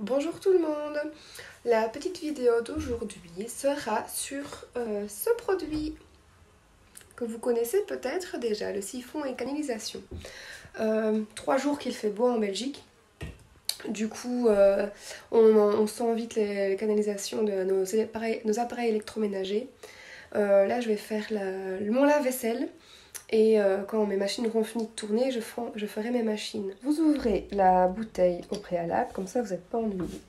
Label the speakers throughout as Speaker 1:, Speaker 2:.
Speaker 1: Bonjour tout le monde. La petite vidéo d'aujourd'hui sera sur ce produit que vous connaissez peut-être déjà, le siphon et canalisation. 3 jours qu'il fait beau en Belgique. Du coup, on sent vite les canalisations de nos appareils électroménagers. Là, je vais faire mon lave-vaisselle. Et quand mes machines auront fini de tourner, je ferai mes machines. Vous ouvrez la bouteille au préalable, comme ça vous n'êtes pas ennuyé.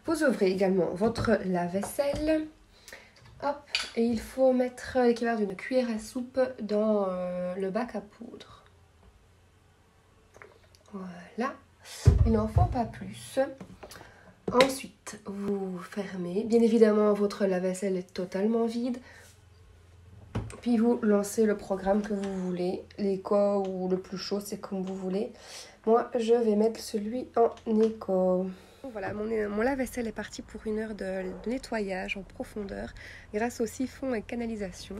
Speaker 1: Vous ouvrez également votre lave-vaisselle. Hop, et il faut mettre l'équivalent d'une cuillère à soupe dans le bac à poudre. Voilà, il n'en faut pas plus. Ensuite, vous fermez. Bien évidemment, votre lave-vaisselle est totalement vide. Puis vous lancez le programme que vous voulez, l'éco ou le plus chaud, c'est comme vous voulez. Moi, je vais mettre celui en éco. Voilà, mon lave-vaisselle est parti pour 1 heure de nettoyage en profondeur grâce au siphon et canalisation.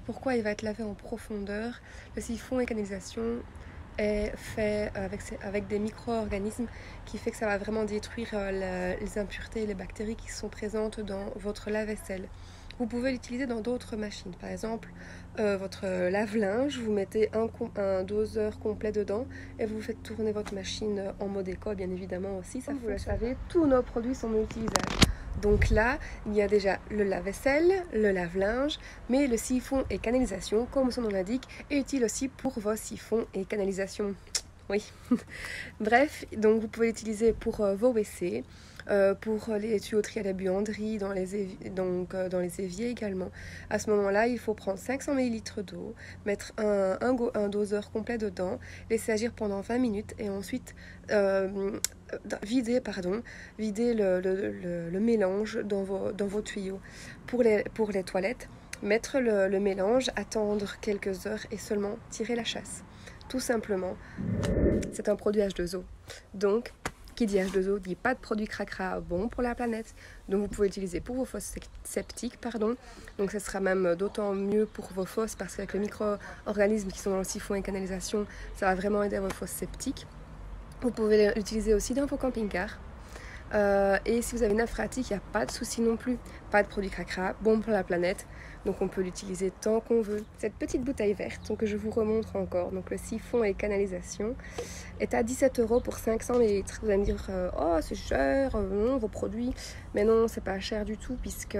Speaker 1: Pourquoi il va être lavé en profondeur? Le siphon et canalisation est fait avec des micro-organismes qui fait que ça va vraiment détruire les impuretés et les bactéries qui sont présentes dans votre lave-vaisselle. Vous pouvez l'utiliser dans d'autres machines. Par exemple, votre lave-linge, vous mettez un doseur complet dedans et vous faites tourner votre machine en mode éco, bien évidemment aussi. Ça, vous le savez, tous nos produits sont multi-usages. Donc là, il y a déjà le lave-vaisselle, le lave-linge, mais le siphon et canalisation, comme son nom l'indique, est utile aussi pour vos siphons et canalisations. Oui. Bref, donc vous pouvez l'utiliser pour vos WC, pour les tuyauteries à la buanderie, dans les éviers également. À ce moment-là, il faut prendre 500 ml d'eau, mettre un doseur complet dedans, laisser agir pendant 20 minutes et ensuite vider le mélange dans vos tuyaux. Pour les toilettes, mettre le mélange, attendre quelques heures et seulement tirer la chasse. Tout simplement, c'est un produit H2O. Donc, qui dit H2O dit pas de produit cracra bon pour la planète. Donc vous pouvez l'utiliser pour vos fosses septiques, Donc ce sera même d'autant mieux pour vos fosses parce qu'avec les micro-organismes qui sont dans le siphon et canalisation, ça va vraiment aider à vos fosses septiques. Vous pouvez l'utiliser aussi dans vos camping-cars. Et si vous avez une nappe phréatique, il n'y a pas de souci non plus. Pas de produit cracra, bon pour la planète. Donc on peut l'utiliser tant qu'on veut. Cette petite bouteille verte, donc que je vous remontre encore, donc le siphon et canalisation, est à 17 € pour 500 ml. Vous allez me dire, oh c'est cher, non, vos produits. Mais non, c'est pas cher du tout puisque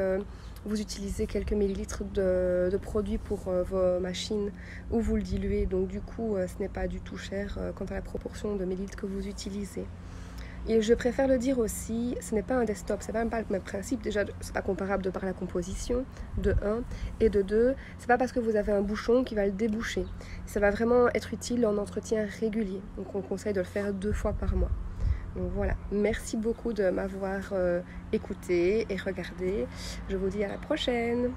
Speaker 1: vous utilisez quelques millilitres de produits pour vos machines ou vous le diluez. Donc du coup, ce n'est pas du tout cher quant à la proportion de millilitres que vous utilisez. Et je préfère le dire aussi, ce n'est pas un desktop, c'est même pas le même principe. Déjà, c'est pas comparable de par la composition, de 1. Et de 2, c'est pas parce que vous avez un bouchon qui va le déboucher. Ça va vraiment être utile en entretien régulier. Donc on conseille de le faire 2 fois par mois. Donc voilà, merci beaucoup de m'avoir écouté et regardé. Je vous dis à la prochaine.